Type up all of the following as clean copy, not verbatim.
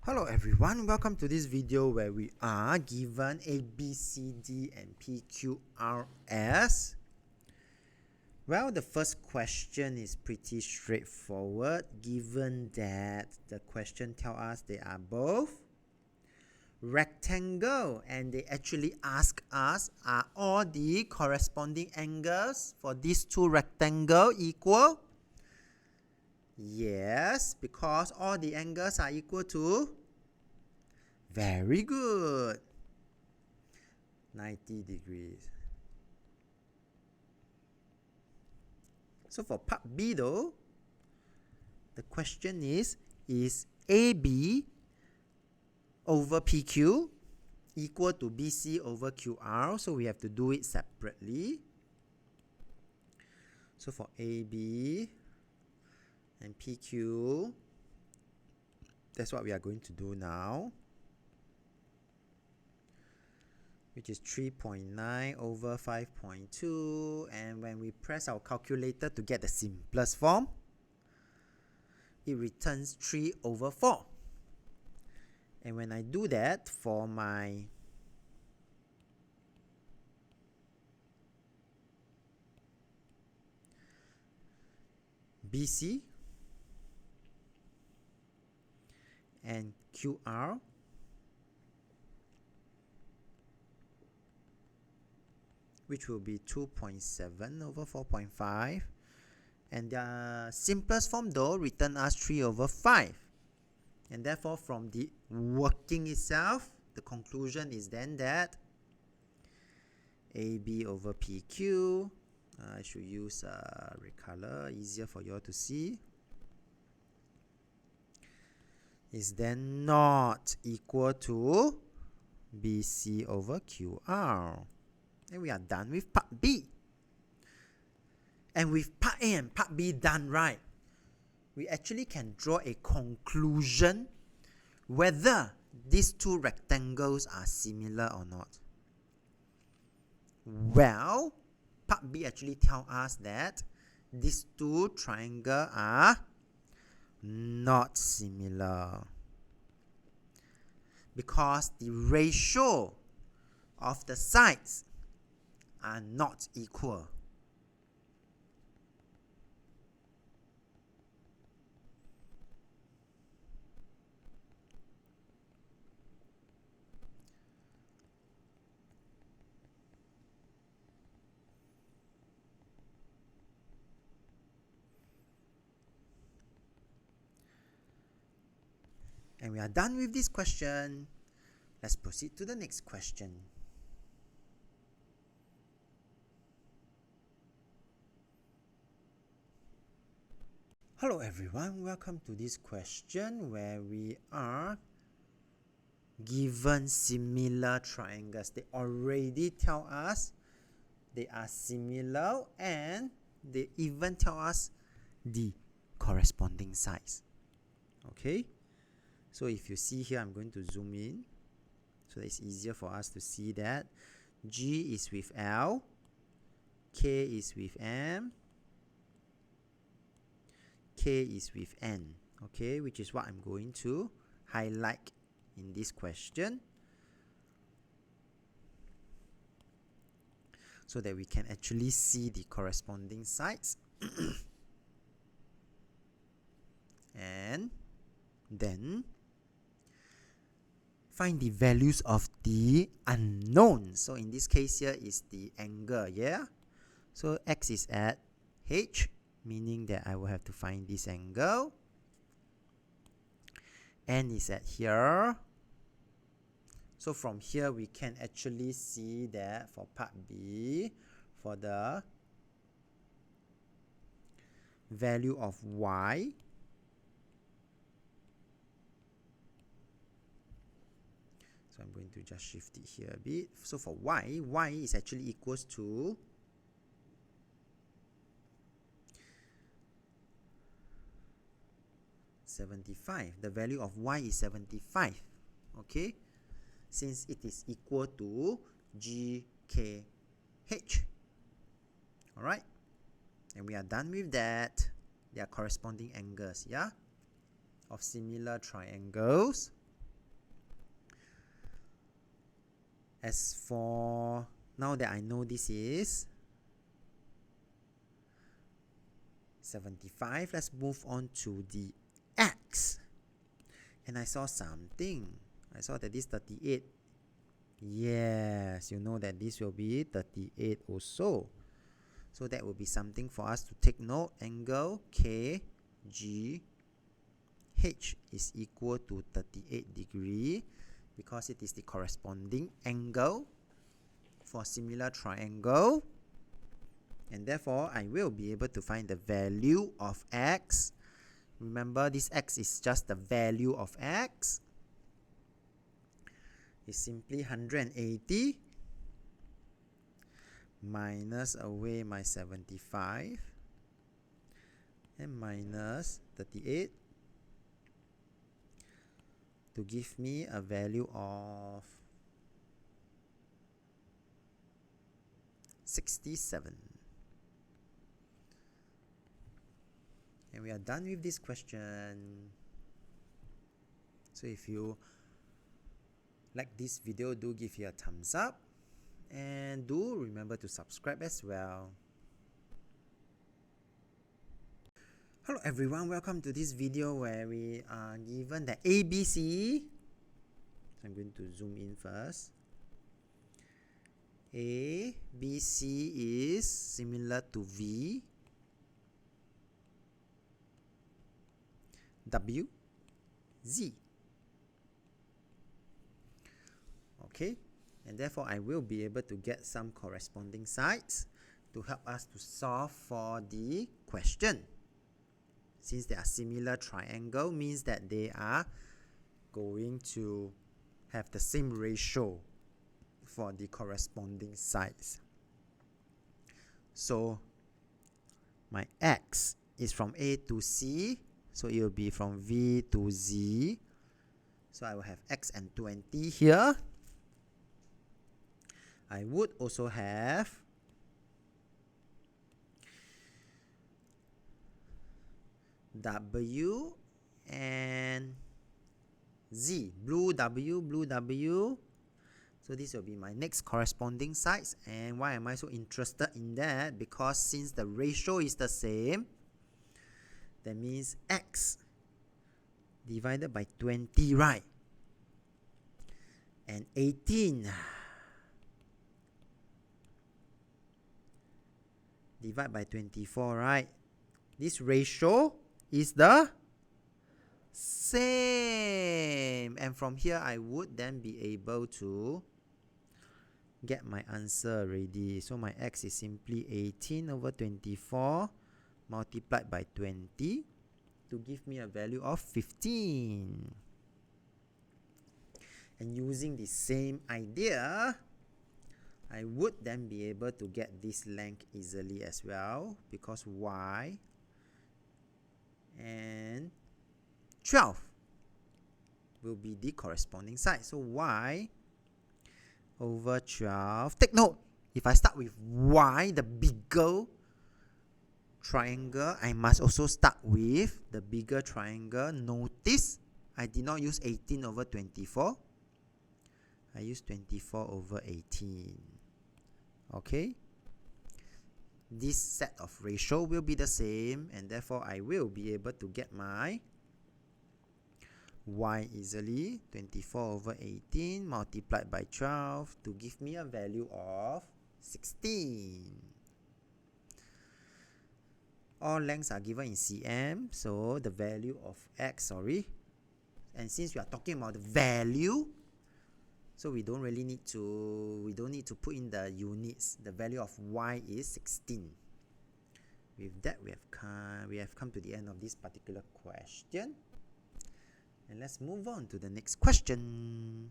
Hello everyone, welcome to this video where we are given A, B, C, D and P, Q, R, S. Well, the first question is pretty straightforward given that the question tells us they are both rectangle and they actually ask us, are all the corresponding angles for these two rectangles equal? Yes, because all the angles are equal to? Very good. 90 degrees. So for part B though, the question is AB over PQ equal to BC over QR? So we have to do it separately. So for AB and PQ, that's what we are going to do now, which is 3.9 over 5.2, and when we press our calculator to get the simplest form, it returns 3 over 4. And when I do that for my BC and QR, which will be 2.7 over 4.5, and the simplest form though return us 3 over 5, and therefore from the working itself, the conclusion is then that AB over PQ, I should use red color, easier for you all to see, is then not equal to BC over QR. And we are done with part B. And with part A and part B done right, we actually can draw a conclusion whether these two rectangles are similar or not. Well, part B actually tells us that these two triangles are not similar because the ratio of the sides are not equal. And we are done with this question. Let's proceed to the next question. Hello everyone, welcome to this question where we are given similar triangles. They already tell us they are similar and they even tell us the corresponding sides. Okay, so if you see here, I'm going to zoom in so that it's easier for us to see that G is with L, K is with M, K is with N, okay, which is what I'm going to highlight in this question so that we can actually see the corresponding sides. And then find the values of the unknown. So in this case here is the angle, yeah? So X is at H, meaning that I will have to find this angle. N is at here. So from here we can actually see that for part B, for the value of Y, so I'm going to just shift it here a bit. So for Y is actually equals to 75. The value of Y is 75. Okay, since it is equal to GKH. Alright, and we are done with that. They are corresponding angles, yeah, of similar triangles. As for now that I know this is 75, let's move on to the x. And I saw something. I saw that this 38. Yes, you know that this will be 38 also. So that will be something for us to take note. Angle KGH is equal to 38 degree because it is the corresponding angle for similar triangle. And therefore, I will be able to find the value of x. Remember, this x is just the value of x. It's simply 180 minus away my 75 and minus 38 to give me a value of 67. And we are done with this question. So if you like this video, do give it a thumbs up and do remember to subscribe as well. Hello everyone, welcome to this video where we are given the ABC. So I'm going to zoom in first. ABC is similar to V, W, Z. Okay, and therefore I will be able to get some corresponding sides to help us to solve for the question. Since they are similar triangle, means that they are going to have the same ratio for the corresponding sides. So my x is from A to C, so it will be from V to Z. So I will have x and 20 here. I would also have W and Z. Blue W, blue W. So this will be my next corresponding sides. And why am I so interested in that? Because since the ratio is the same, that means x divided by 20, right? And 18 divided by 24, right? This ratio is the same. And from here, I would then be able to get my answer already. So my x is simply 18 over 24 multiplied by 20 to give me a value of 15. And using the same idea, I would then be able to get this length easily as well, because y and 12 will be the corresponding side. So y over 12. Take note, if I start with y, the bigger triangle, I must also start with the bigger triangle. Notice I did not use 18 over 24. I used 24 over 18. Okay? This set of ratio will be the same, and therefore I will be able to get my y easily. 24 over 18 multiplied by 12 to give me a value of 16. All lengths are given in cm, so the value of x, and since we are talking about the value, so we don't need to put in the units. The value of y is 16. With that, we have come to the end of this particular question. And let's move on to the next question.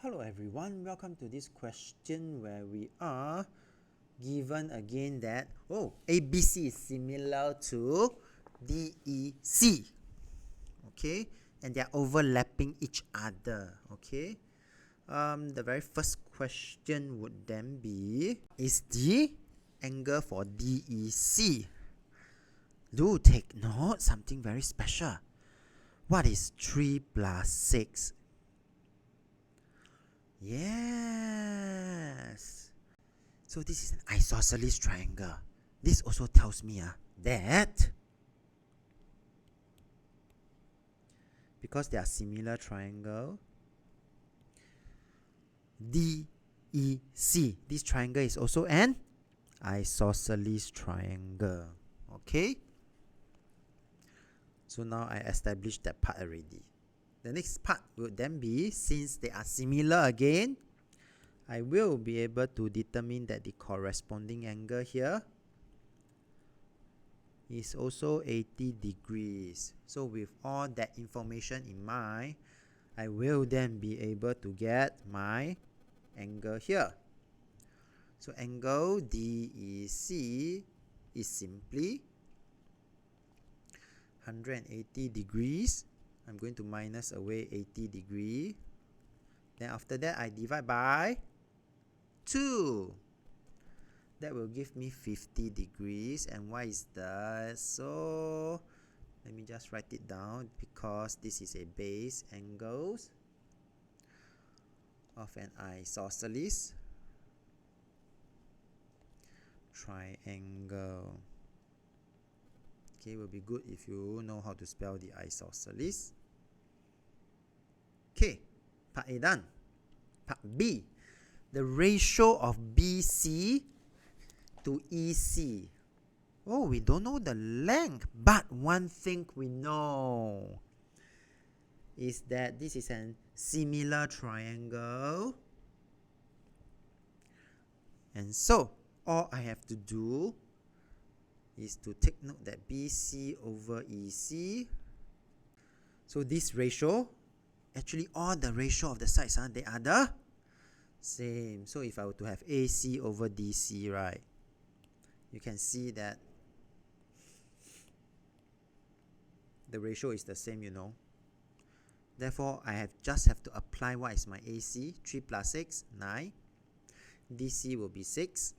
Hello everyone, welcome to this question where we are given again that ABC is similar to DEC. Okay, and they are overlapping each other. Okay, the very first question would then be, is the angle for DEC? Do take note, something very special. What is 3 plus 6? Yes. So this is an isosceles triangle. This also tells me that because they are similar triangle, DEC, this triangle is also an isosceles triangle. Okay? So now I established that part already. The next part would then be, since they are similar again, I will be able to determine that the corresponding angle here is also 80 degrees. So with all that information in mind, I will then be able to get my angle here. So angle DEC is simply 180 degrees. I'm going to minus away 80 degree. Then after that, I divide by 2. That will give me 50 degrees. And why is that? So let me just write it down, because this is a base angles of an isosceles triangle. Okay, will be good if you know how to spell the isosceles. Okay, part A done. Part B, the ratio of BC to EC. Oh, we don't know the length, but one thing we know is that this is a similar triangle. And so, all I have to do is to take note that BC over EC. So this ratio, actually all the ratio of the sides, they are the same. So if I were to have AC over DC, right, you can see that the ratio is the same, you know. Therefore, I just have to apply what is my AC. 3 plus 6, 9. DC will be 6.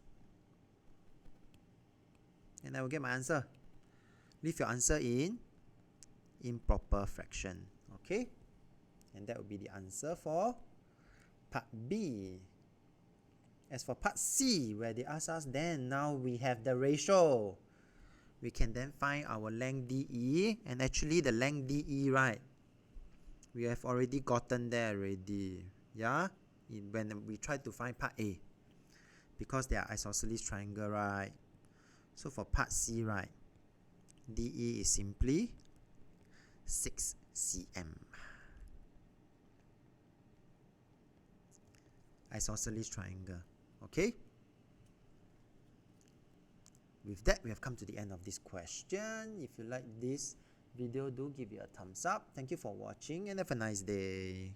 And I will get my answer. Leave your answer in improper fraction. Okay? And that will be the answer for part B. As for part C, where they ask us, then now we have the ratio. We can then find our length DE. And actually the length DE, right, we have already gotten there already. Yeah? When we try to find part A. Because they are isosceles triangle, right? So for part C, right, DE is simply 6 cm. Isosceles triangle. Okay? With that, we have come to the end of this question. If you like this video, do give it a thumbs up. Thank you for watching and have a nice day.